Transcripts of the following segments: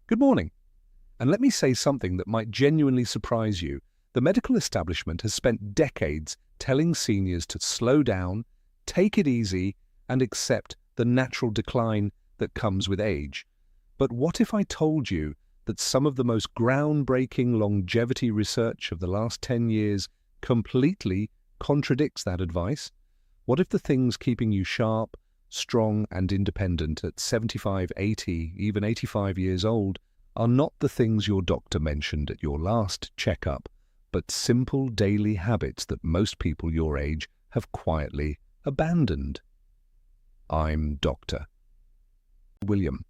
Good morning. And let me say something that might genuinely surprise you. The medical establishment has spent decades telling seniors to slow down, take it easy, and accept the natural decline that comes with age. But what if I told you that some of the most groundbreaking longevity research of the last 10 years completely contradicts that advice? What if the things keeping you sharp, strong, and independent at 75, 80, even 85 years old are not the things your doctor mentioned at your last checkup, but simple daily habits that most people your age have quietly abandoned? I'm Dr. William,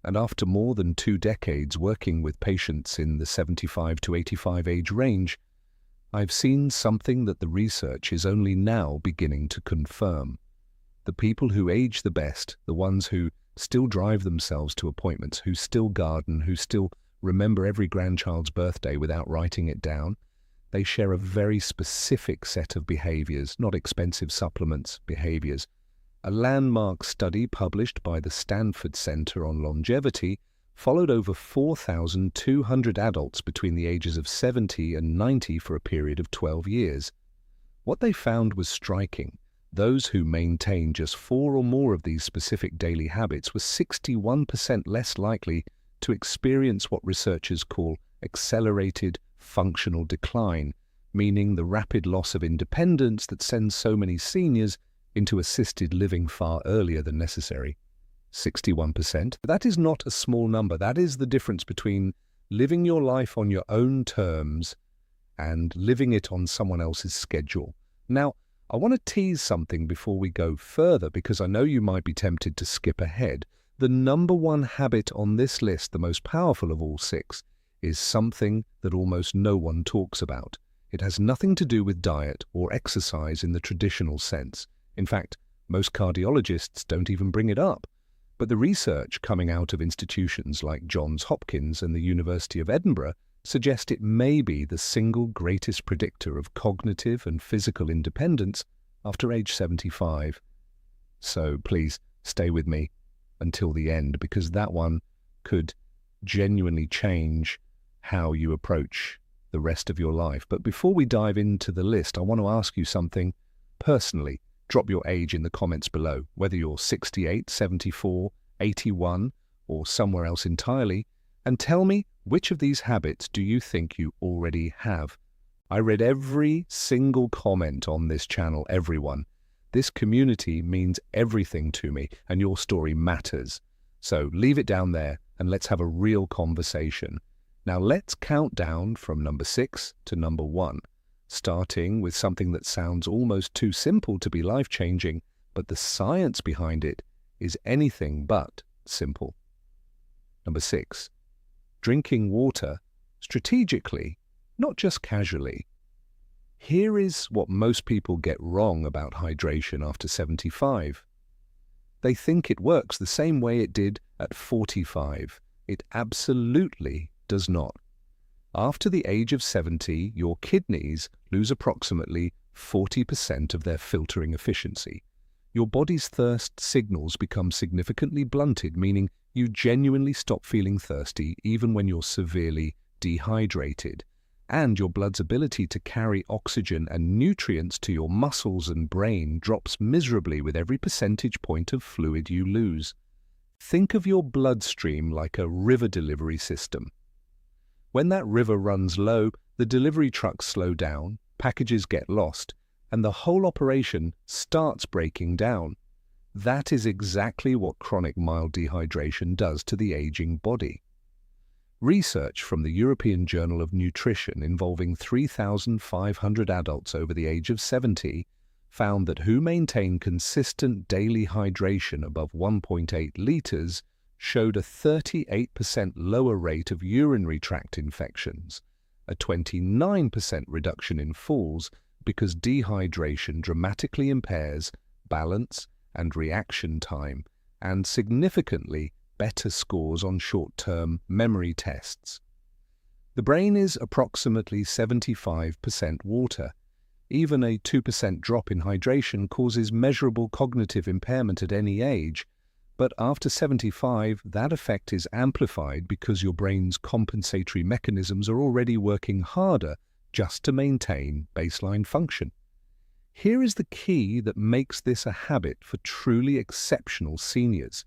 and after more than 2 decades working with patients in the 75 to 85 age range, I've seen something that the research is only now beginning to confirm. The people who age the best, the ones who still drive themselves to appointments, who still garden, who still remember every grandchild's birthday without writing it down, they share a very specific set of behaviors, not expensive supplements, behaviors. A landmark study published by the Stanford Center on Longevity followed over 4,200 adults between the ages of 70 and 90 for a period of 12 years. What they found was striking. Those who maintained just 4 or more of these specific daily habits were 61% less likely to experience what researchers call accelerated functional decline, meaning the rapid loss of independence that sends so many seniors into assisted living far earlier than necessary. 61%. That is not a small number. That is the difference between living your life on your own terms and living it on someone else's schedule. Now, I want to tease something before we go further because I know you might be tempted to skip ahead. The number one habit on this list, the most powerful of all 6, is something that almost no one talks about. It has nothing to do with diet or exercise in the traditional sense. In fact, most cardiologists don't even bring it up. But the research coming out of institutions like Johns Hopkins and the University of Edinburgh suggest it may be the single greatest predictor of cognitive and physical independence after age 75. So please stay with me until the end, because that one could genuinely change how you approach the rest of your life. But before we dive into the list, I want to ask you something personally. Drop your age in the comments below, whether you're 68, 74, 81, or somewhere else entirely, and tell me, which of these habits do you think you already have? I read every single comment on this channel, everyone. This community means everything to me, and your story matters. So leave it down there, and let's have a real conversation. Now let's count down from number 6 to number 1, starting with something that sounds almost too simple to be life-changing, but the science behind it is anything but simple. Number 6. Drinking water strategically, not just casually. Here is what most people get wrong about hydration after 75. They think it works the same way it did at 45. It absolutely does not. After the age of 70, your kidneys lose approximately 40% of their filtering efficiency. Your body's thirst signals become significantly blunted, meaning you genuinely stop feeling thirsty even when you're severely dehydrated. And your blood's ability to carry oxygen and nutrients to your muscles and brain drops miserably with every percentage point of fluid you lose. Think of your bloodstream like a river delivery system. When that river runs low, the delivery trucks slow down, packages get lost, and the whole operation starts breaking down. That is exactly what chronic mild dehydration does to the aging body. Research from the European Journal of Nutrition involving 3,500 adults over the age of 70 found that who maintain consistent daily hydration above 1.8 liters showed a 38% lower rate of urinary tract infections, a 29% reduction in falls because dehydration dramatically impairs balance and reaction time, and significantly better scores on short-term memory tests. The brain is approximately 75% water. Even a 2% drop in hydration causes measurable cognitive impairment at any age, But after 75, that effect is amplified because your brain's compensatory mechanisms are already working harder just to maintain baseline function. Here is the key that makes this a habit for truly exceptional seniors.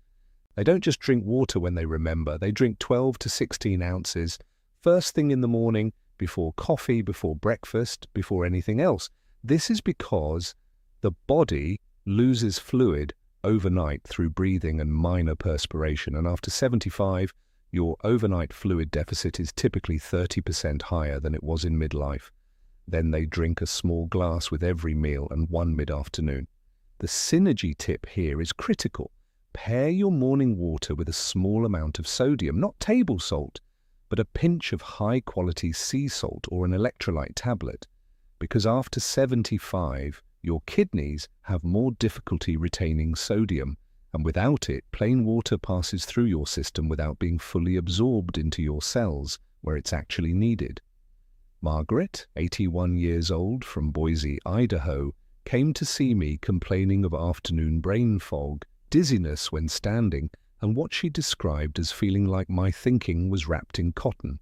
They don't just drink water when they remember, they drink 12 to 16 ounces first thing in the morning, before coffee, before breakfast, before anything else. This is because the body loses fluid overnight through breathing and minor perspiration, and after 75, your overnight fluid deficit is typically 30% higher than it was in midlife. Then they drink a small glass with every meal and one mid-afternoon. The synergy tip here is critical. Pair your morning water with a small amount of sodium, not table salt, but a pinch of high-quality sea salt or an electrolyte tablet, because after 75, your kidneys have more difficulty retaining sodium, and without it, plain water passes through your system without being fully absorbed into your cells, where it's actually needed. Margaret, 81 years old, from Boise, Idaho, came to see me complaining of afternoon brain fog, dizziness when standing, and what she described as feeling like my thinking was wrapped in cotton.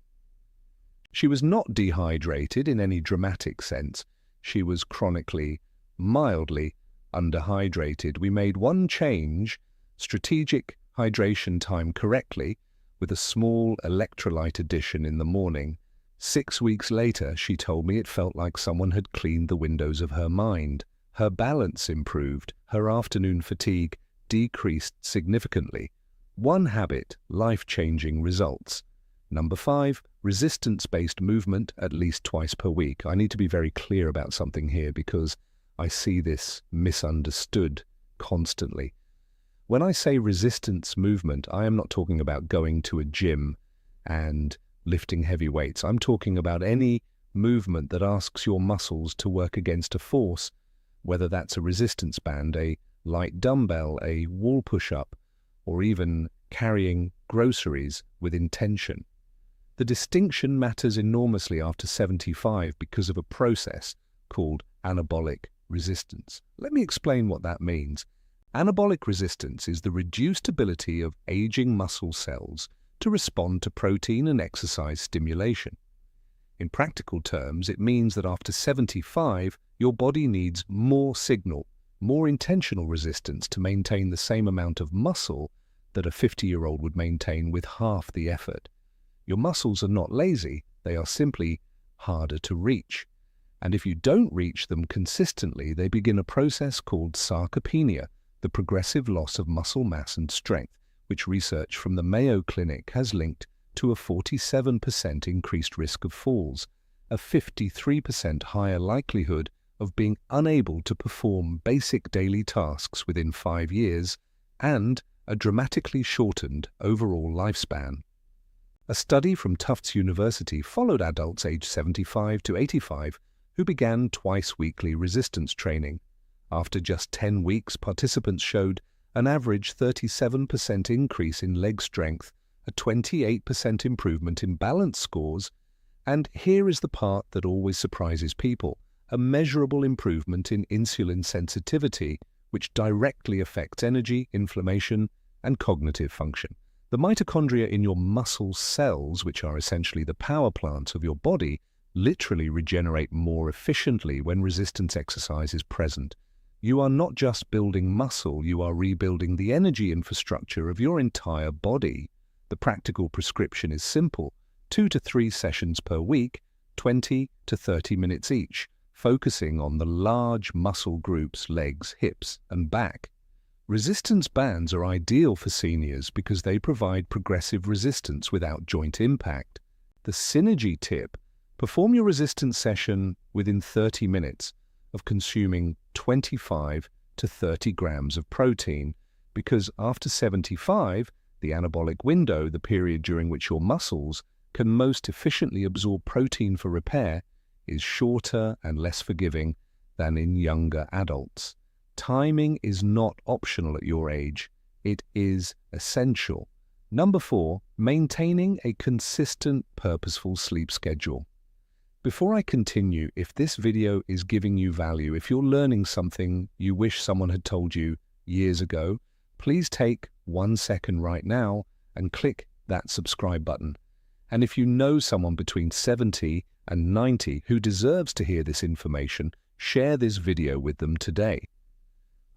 She was not dehydrated in any dramatic sense. She was chronically, mildly underhydrated. We made one change, strategic hydration time correctly, with a small electrolyte addition in the morning. 6 weeks later, she told me it felt like someone had cleaned the windows of her mind. Her balance improved, her afternoon fatigue decreased significantly. One habit, life-changing results. Number 5, resistance-based movement at least twice per week. I need to be very clear about something here because I see this misunderstood constantly. When I say resistance movement, I am not talking about going to a gym and lifting heavy weights. I'm talking about any movement that asks your muscles to work against a force, whether that's a resistance band, a light dumbbell, a wall push-up, or even carrying groceries with intention. The distinction matters enormously after 75 because of a process called anabolic resistance. Let me explain what that means. Anabolic resistance is the reduced ability of aging muscle cells to respond to protein and exercise stimulation. In practical terms, it means that after 75, your body needs more signal, more intentional resistance to maintain the same amount of muscle that a 50-year-old would maintain with half the effort. Your muscles are not lazy, they are simply harder to reach. And if you don't reach them consistently, they begin a process called sarcopenia, the progressive loss of muscle mass and strength, which research from the Mayo Clinic has linked to a 47% increased risk of falls, a 53% higher likelihood of being unable to perform basic daily tasks within 5 years, and a dramatically shortened overall lifespan. A study from Tufts University followed adults aged 75 to 85 who began twice-weekly resistance training. After just 10 weeks, participants showed an average 37% increase in leg strength, a 28% improvement in balance scores, and here is the part that always surprises people, a measurable improvement in insulin sensitivity, which directly affects energy, inflammation, and cognitive function. The mitochondria in your muscle cells, which are essentially the power plants of your body, literally regenerate more efficiently when resistance exercise is present. You are not just building muscle, you are rebuilding the energy infrastructure of your entire body. The practical prescription is simple: 2 to 3 sessions per week, 20 to 30 minutes each, focusing on the large muscle groups, legs, hips, and back. Resistance bands are ideal for seniors because they provide progressive resistance without joint impact. The synergy tip: perform your resistance session within 30 minutes of consuming 25 to 30 grams of protein, because after 75, the anabolic window, the period during which your muscles can most efficiently absorb protein for repair, is shorter and less forgiving than in younger adults. Timing is not optional at your age, it is essential. Number 4, maintaining a consistent, purposeful sleep schedule. Before I continue, if this video is giving you value, if you're learning something you wish someone had told you years ago, please take 1 second right now and click that subscribe button. And if you know someone between 70 and 90 who deserves to hear this information, share this video with them today.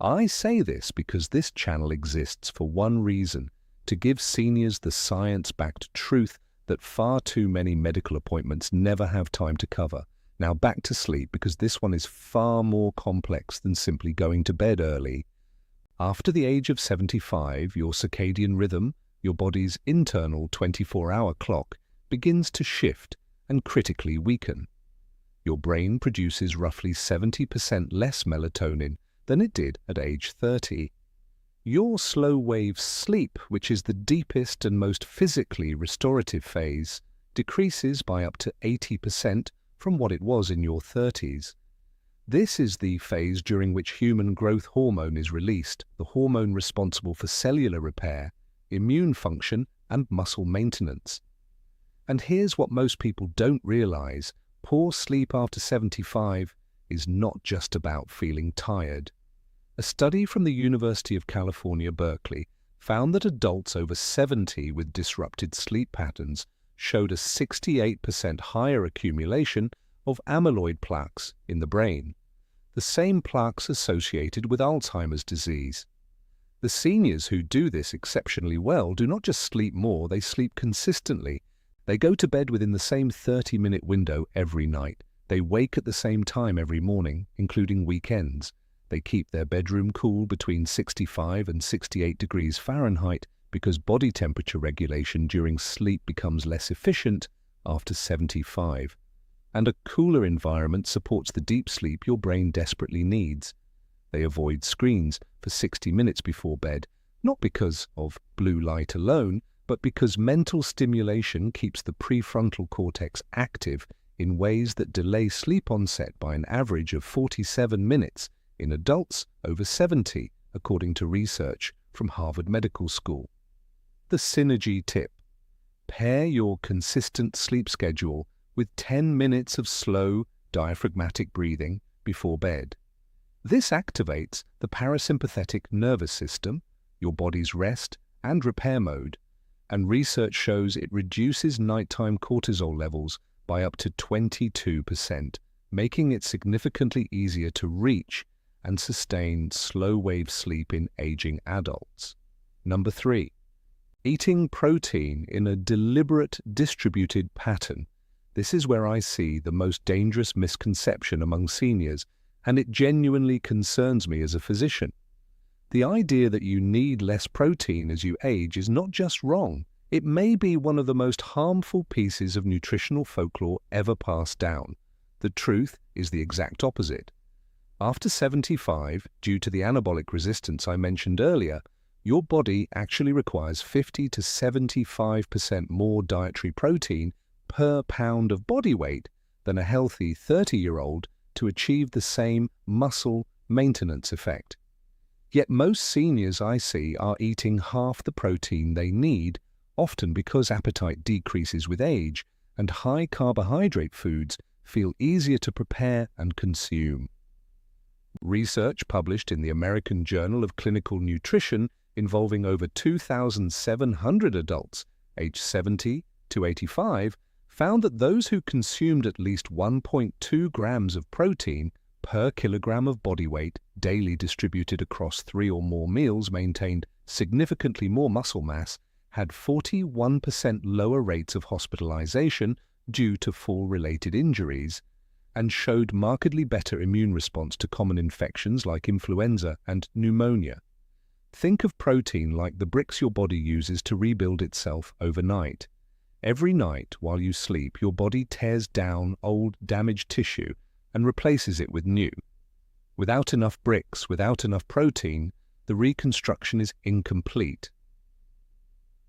I say this because this channel exists for one reason: to give seniors the science-backed truth that far too many medical appointments never have time to cover. Now back to sleep, because this one is far more complex than simply going to bed early. After the age of 75, your circadian rhythm, your body's internal 24-hour clock, begins to shift and critically weaken. Your brain produces roughly 70% less melatonin than it did at age 30. Your slow-wave sleep, which is the deepest and most physically restorative phase, decreases by up to 80% from what it was in your 30s. This is the phase during which human growth hormone is released, the hormone responsible for cellular repair, immune function, and muscle maintenance. And here's what most people don't realize: poor sleep after 75 is not just about feeling tired. A study from the University of California, Berkeley, found that adults over 70 with disrupted sleep patterns showed a 68% higher accumulation of amyloid plaques in the brain, the same plaques associated with Alzheimer's disease. The seniors who do this exceptionally well do not just sleep more, they sleep consistently. They go to bed within the same 30-minute window every night. They wake at the same time every morning, including weekends. They keep their bedroom cool between 65 and 68 degrees Fahrenheit because body temperature regulation during sleep becomes less efficient after 75. And a cooler environment supports the deep sleep your brain desperately needs. They avoid screens for 60 minutes before bed, not because of blue light alone, but because mental stimulation keeps the prefrontal cortex active in ways that delay sleep onset by an average of 47 minutes in adults over 70, according to research from Harvard Medical School. The synergy tip: pair your consistent sleep schedule with 10 minutes of slow, diaphragmatic breathing before bed. This activates the parasympathetic nervous system, your body's rest and repair mode, and research shows it reduces nighttime cortisol levels by up to 22%, making it significantly easier to reach and sustain slow-wave sleep in aging adults. Number 3. Eating protein in a deliberate, distributed pattern. This is where I see the most dangerous misconception among seniors, and it genuinely concerns me as a physician. The idea that you need less protein as you age is not just wrong, it may be one of the most harmful pieces of nutritional folklore ever passed down. The truth is the exact opposite. After 75, due to the anabolic resistance I mentioned earlier, your body actually requires 50 to 75% more dietary protein per pound of body weight than a healthy 30-year-old to achieve the same muscle maintenance effect. Yet most seniors I see are eating half the protein they need, often because appetite decreases with age and high carbohydrate foods feel easier to prepare and consume. Research published in the American Journal of Clinical Nutrition involving over 2,700 adults aged 70 to 85 found that those who consumed at least 1.2 grams of protein per kilogram of body weight daily distributed across 3 or more meals maintained significantly more muscle mass, had 41% lower rates of hospitalization due to fall-related injuries, and showed markedly better immune response to common infections like influenza and pneumonia. Think of protein like the bricks your body uses to rebuild itself overnight. Every night while you sleep, your body tears down old, damaged tissue and replaces it with new. Without enough bricks, without enough protein, the reconstruction is incomplete.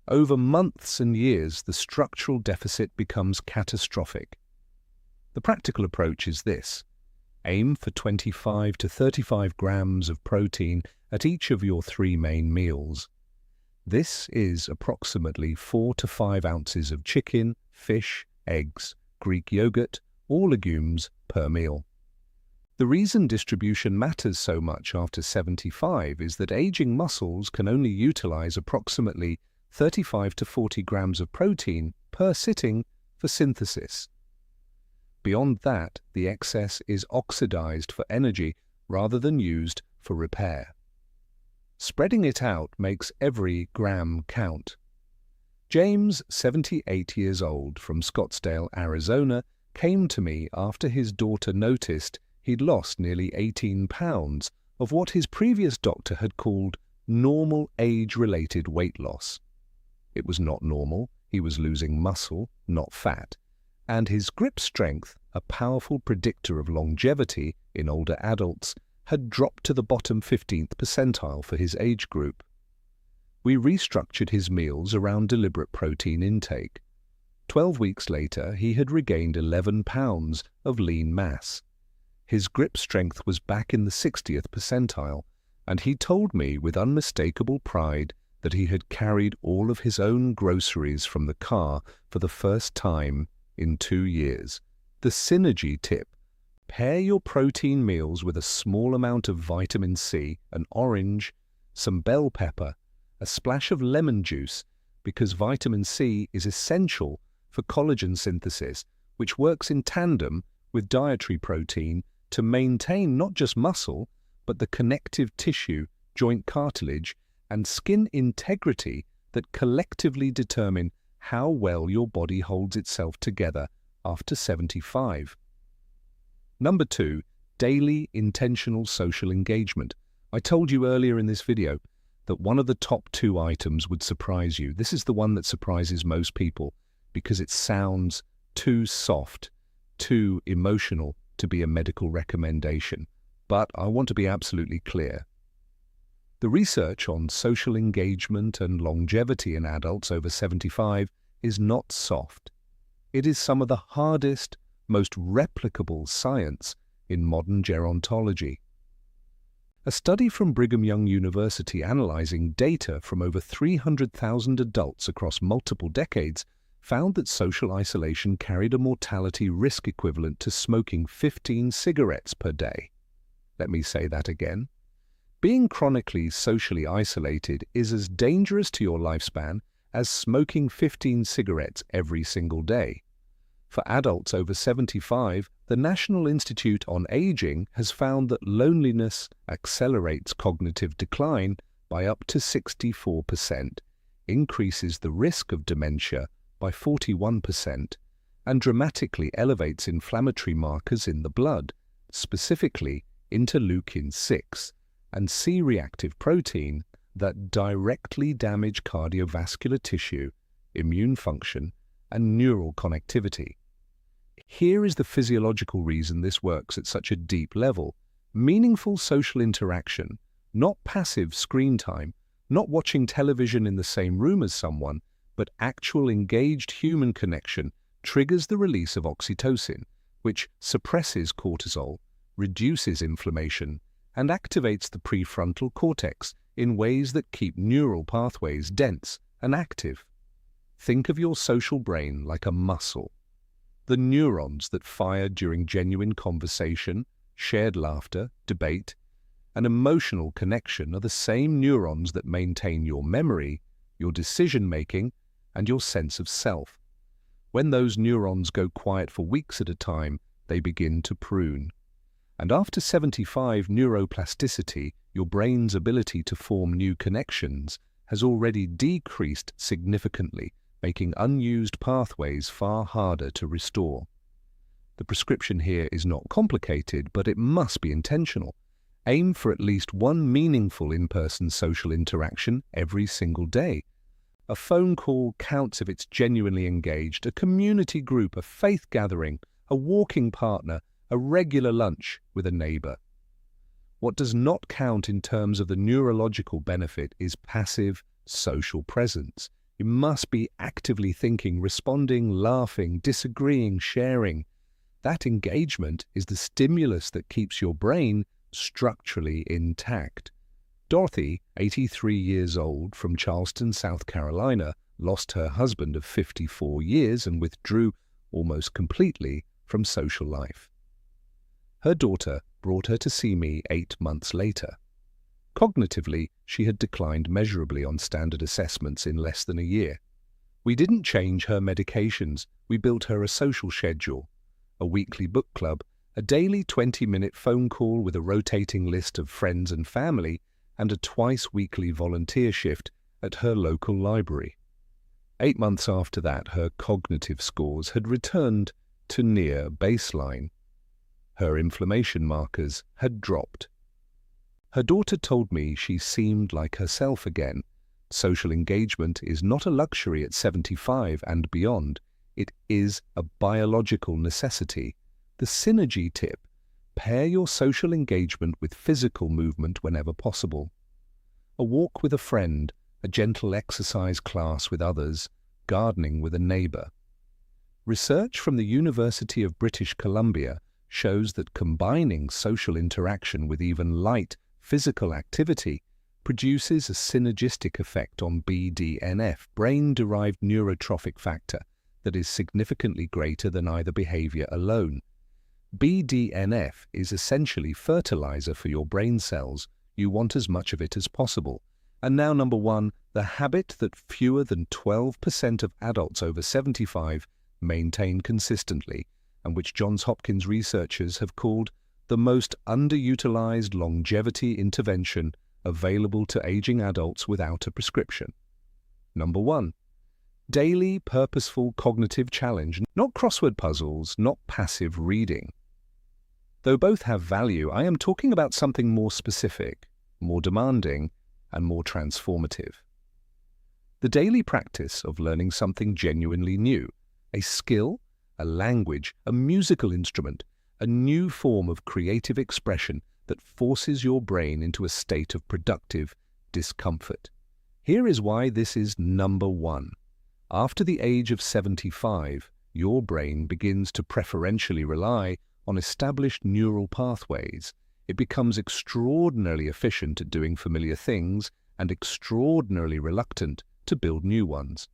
Over months and years, the structural deficit becomes catastrophic. The practical approach is this: aim for 25 to 35 grams of protein at each of your 3 main meals. This is approximately 4 to 5 ounces of chicken, fish, eggs, Greek yogurt, or legumes per meal. The reason distribution matters so much after 75 is that aging muscles can only utilize approximately 35 to 40 grams of protein per sitting for synthesis. Beyond that, the excess is oxidized for energy rather than used for repair. Spreading it out makes every gram count. James, 78 years old, from Scottsdale, Arizona, came to me after his daughter noticed he'd lost nearly 18 pounds of what his previous doctor had called normal age-related weight loss. It was not normal, he was losing muscle, not fat, and his grip strength, a powerful predictor of longevity in older adults, had dropped to the bottom 15th percentile for his age group. We restructured his meals around deliberate protein intake. 12 weeks later, he had regained 11 pounds of lean mass. His grip strength was back in the 60th percentile, and he told me with unmistakable pride that he had carried all of his own groceries from the car for the first time in 2 years. The synergy tip: pair your protein meals with a small amount of vitamin C, an orange, some bell pepper, a splash of lemon juice, because vitamin C is essential for collagen synthesis, which works in tandem with dietary protein to maintain not just muscle, but the connective tissue, joint cartilage, and skin integrity that collectively determine how well your body holds itself together after 75. Number 2, daily intentional social engagement. I told you earlier in this video that one of the top 2 items would surprise you. This is the one that surprises most people because it sounds too soft, too emotional to be a medical recommendation. But I want to be absolutely clear. The research on social engagement and longevity in adults over 75 is not soft. It is some of the hardest, most replicable science in modern gerontology. A study from Brigham Young University analyzing data from over 300,000 adults across multiple decades found that social isolation carried a mortality risk equivalent to smoking 15 cigarettes per day. Let me say that again. Being chronically socially isolated is as dangerous to your lifespan as smoking 15 cigarettes every single day. For adults over 75, the National Institute on Aging has found that loneliness accelerates cognitive decline by up to 64%, increases the risk of dementia by 41%, and dramatically elevates inflammatory markers in the blood, specifically interleukin-6 and C-reactive protein that directly damage cardiovascular tissue, immune function, and neural connectivity. Here is the physiological reason this works at such a deep level. Meaningful social interaction, not passive screen time, not watching television in the same room as someone, but actual engaged human connection triggers the release of oxytocin, which suppresses cortisol, reduces inflammation, and activates the prefrontal cortex in ways that keep neural pathways dense and active. Think of your social brain like a muscle. The neurons that fire during genuine conversation, shared laughter, debate, and emotional connection are the same neurons that maintain your memory, your decision-making, and your sense of self. When those neurons go quiet for weeks at a time, they begin to prune. And after 75, neuroplasticity, your brain's ability to form new connections, has already decreased significantly, making unused pathways far harder to restore. The prescription here is not complicated, but it must be intentional. Aim for at least one meaningful in-person social interaction every single day. A phone call counts if it's genuinely engaged, a community group, a faith gathering, a walking partner, a regular lunch with a neighbor. What does not count in terms of the neurological benefit is passive social presence. You must be actively thinking, responding, laughing, disagreeing, sharing. That engagement is the stimulus that keeps your brain structurally intact. Dorothy, 83 years old, from Charleston, South Carolina, lost her husband of 54 years and withdrew almost completely from social life. Her daughter, brought her to see me 8 months later. Cognitively, she had declined measurably on standard assessments in less than a year. We didn't change her medications, we built her a social schedule, a weekly book club, a daily 20-minute phone call with a rotating list of friends and family, and a twice-weekly volunteer shift at her local library. 8 months after that, her cognitive scores had returned to near baseline. Her inflammation markers had dropped. Her daughter told me she seemed like herself again. Social engagement is not a luxury at 75 and beyond. It is a biological necessity. The synergy tip: pair your social engagement with physical movement whenever possible. A walk with a friend, a gentle exercise class with others, gardening with a neighbor. Research from the University of British Columbia shows that combining social interaction with even light physical activity produces a synergistic effect on BDNF, brain-derived neurotrophic factor, that is significantly greater than either behavior alone. BDNF is essentially fertilizer for your brain cells. You want as much of it as possible. And now, number one, the habit that fewer than 12% of adults over 75 maintain consistently, and which Johns Hopkins researchers have called the most underutilized longevity intervention available to aging adults without a prescription. Number one, daily purposeful cognitive challenge, not crossword puzzles, not passive reading. Though both have value, I am talking about something more specific, more demanding, and more transformative. The daily practice of learning something genuinely new, a skill, a language, a musical instrument, a new form of creative expression that forces your brain into a state of productive discomfort. Here is why this is number one. After the age of 75, your brain begins to preferentially rely on established neural pathways. It becomes extraordinarily efficient at doing familiar things and extraordinarily reluctant to build new ones.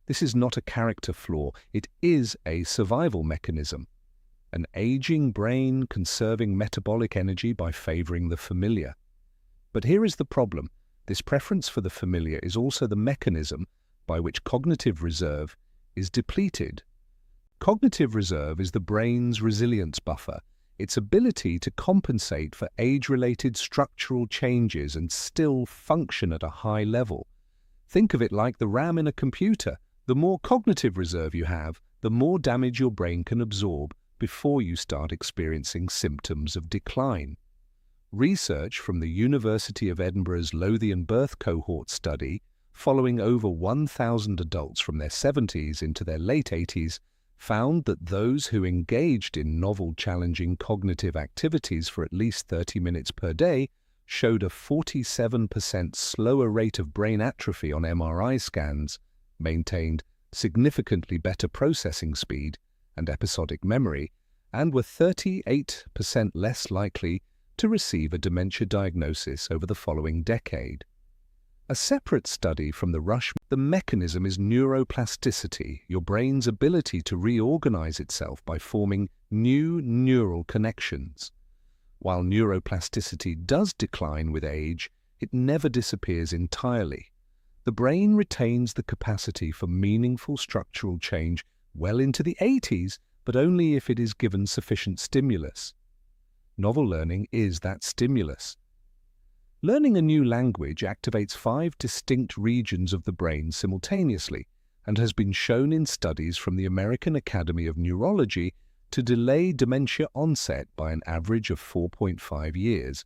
This is not a character flaw, it is a survival mechanism. An aging brain conserving metabolic energy by favoring the familiar. But here is the problem. This preference for the familiar is also the mechanism by which cognitive reserve is depleted. Cognitive reserve is the brain's resilience buffer, its ability to compensate for age-related structural changes and still function at a high level. Think of it like the RAM in a computer. The more cognitive reserve you have, the more damage your brain can absorb before you start experiencing symptoms of decline. Research from the University of Edinburgh's Lothian birth cohort study, following over 1,000 adults from their 70s into their late 80s, found that those who engaged in novel, challenging cognitive activities for at least 30 minutes per day showed a 47% slower rate of brain atrophy on MRI scans, maintained significantly better processing speed and episodic memory, and were 38% less likely to receive a dementia diagnosis over the following decade. A separate study from the mechanism is neuroplasticity, your brain's ability to reorganize itself by forming new neural connections. While neuroplasticity does decline with age, it never disappears entirely. The brain retains the capacity for meaningful structural change well into the 80s, but only if it is given sufficient stimulus. Novel learning is that stimulus. Learning a new language activates 5 distinct regions of the brain simultaneously and has been shown in studies from the American Academy of Neurology to delay dementia onset by an average of 4.5 years.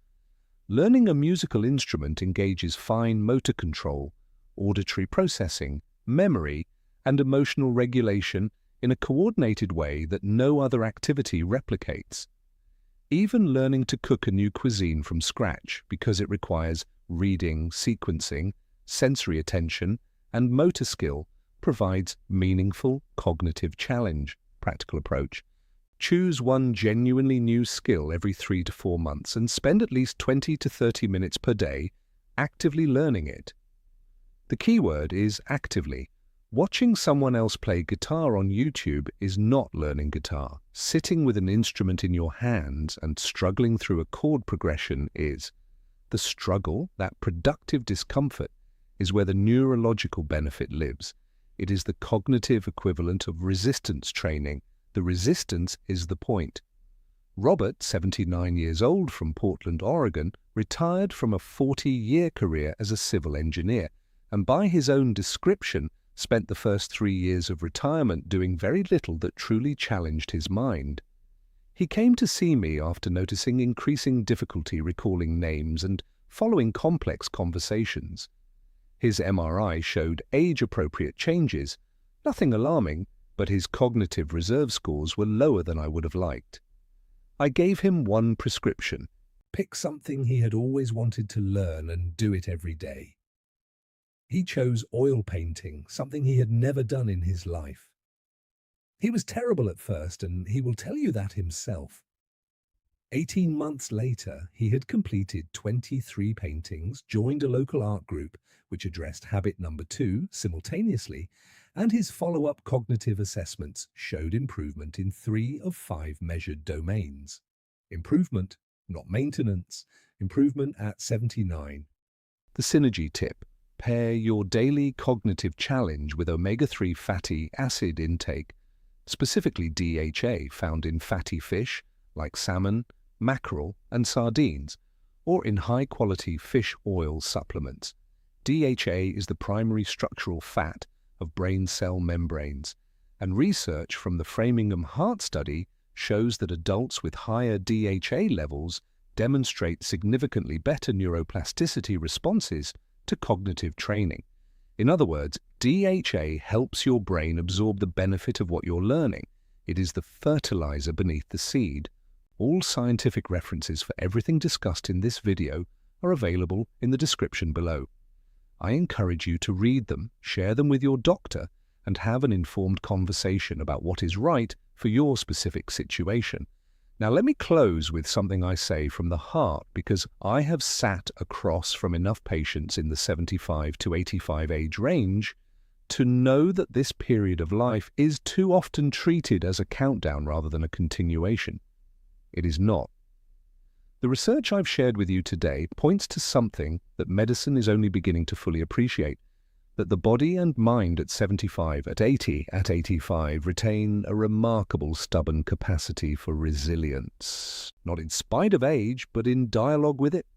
Learning a musical instrument engages fine motor control, auditory processing, memory, and emotional regulation in a coordinated way that no other activity replicates. Even learning to cook a new cuisine from scratch, because it requires reading, sequencing, sensory attention, and motor skill, provides meaningful cognitive challenge. Practical approach. Choose one genuinely new skill every 3 to 4 months and spend at least 20 to 30 minutes per day actively learning it. The key word is actively. Watching someone else play guitar on YouTube is not learning guitar. Sitting with an instrument in your hands and struggling through a chord progression is. The struggle, that productive discomfort, is where the neurological benefit lives. It is the cognitive equivalent of resistance training. The resistance is the point. Robert, 79 years old from Portland, Oregon, retired from a 40-year career as a civil engineer, and by his own description, spent the first 3 years of retirement doing very little that truly challenged his mind. He came to see me after noticing increasing difficulty recalling names and following complex conversations. His MRI showed age-appropriate changes, nothing alarming, but his cognitive reserve scores were lower than I would have liked. I gave him one prescription: pick something he had always wanted to learn and do it every day. He chose oil painting, something he had never done in his life. He was terrible at first, and he will tell you that himself. 18 months later, he had completed 23 paintings, joined a local art group which addressed habit number 2 simultaneously, and his follow-up cognitive assessments showed improvement in 3 of 5 measured domains. Improvement, not maintenance. Improvement at 79. The synergy tip: pair your daily cognitive challenge with omega-3 fatty acid intake, specifically DHA found in fatty fish like salmon, mackerel, and sardines, or in high-quality fish oil supplements. DHA is the primary structural fat of brain cell membranes, and research from the Framingham Heart Study shows that adults with higher DHA levels demonstrate significantly better neuroplasticity responses to cognitive training. In other words, DHA helps your brain absorb the benefit of what you're learning. It is the fertilizer beneath the seed. All scientific references for everything discussed in this video are available in the description below. I encourage you to read them, share them with your doctor, and have an informed conversation about what is right for your specific situation. Now let me close with something I say from the heart, because I have sat across from enough patients in the 75 to 85 age range to know that this period of life is too often treated as a countdown rather than a continuation. It is not. The research I've shared with you today points to something that medicine is only beginning to fully appreciate: that the body and mind at 75, at 80, at 85 retain a remarkable stubborn capacity for resilience, not in spite of age, but in dialogue with it.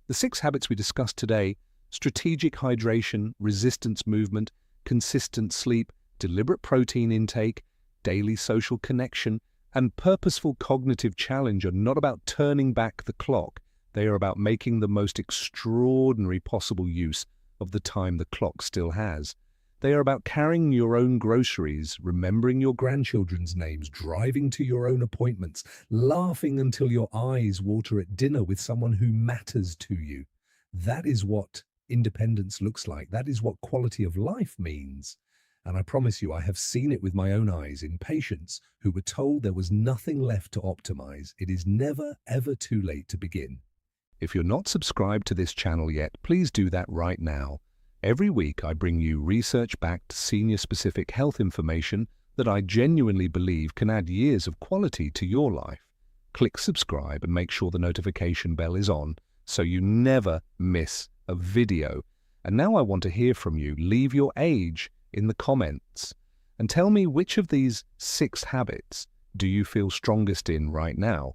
The 6 habits we discussed today: strategic hydration, resistance movement, consistent sleep, deliberate protein intake, daily social connection, and purposeful cognitive challenge, are not about turning back the clock. They are about making the most extraordinary possible use of the time the clock still has. They are about carrying your own groceries, remembering your grandchildren's names, driving to your own appointments, laughing until your eyes water at dinner with someone who matters to you. That is what independence looks like. That is what quality of life means. And I promise you, I have seen it with my own eyes in patients who were told there was nothing left to optimize. It is never, ever too late to begin. If you're not subscribed to this channel yet, please do that right now. Every week I bring you research-backed, senior-specific health information that I genuinely believe can add years of quality to your life. Click subscribe and make sure the notification bell is on so you never miss a video. And now I want to hear from you. Leave your age in the comments and tell me which of these 6 habits do you feel strongest in right now,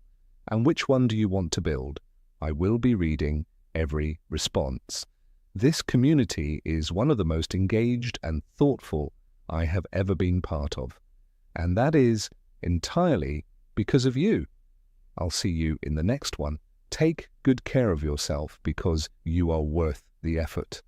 and which one do you want to build. I will be reading every response. This community is one of the most engaged and thoughtful I have ever been part of, and that is entirely because of you. I'll see you in the next one. Take good care of yourself, because you are worth the effort.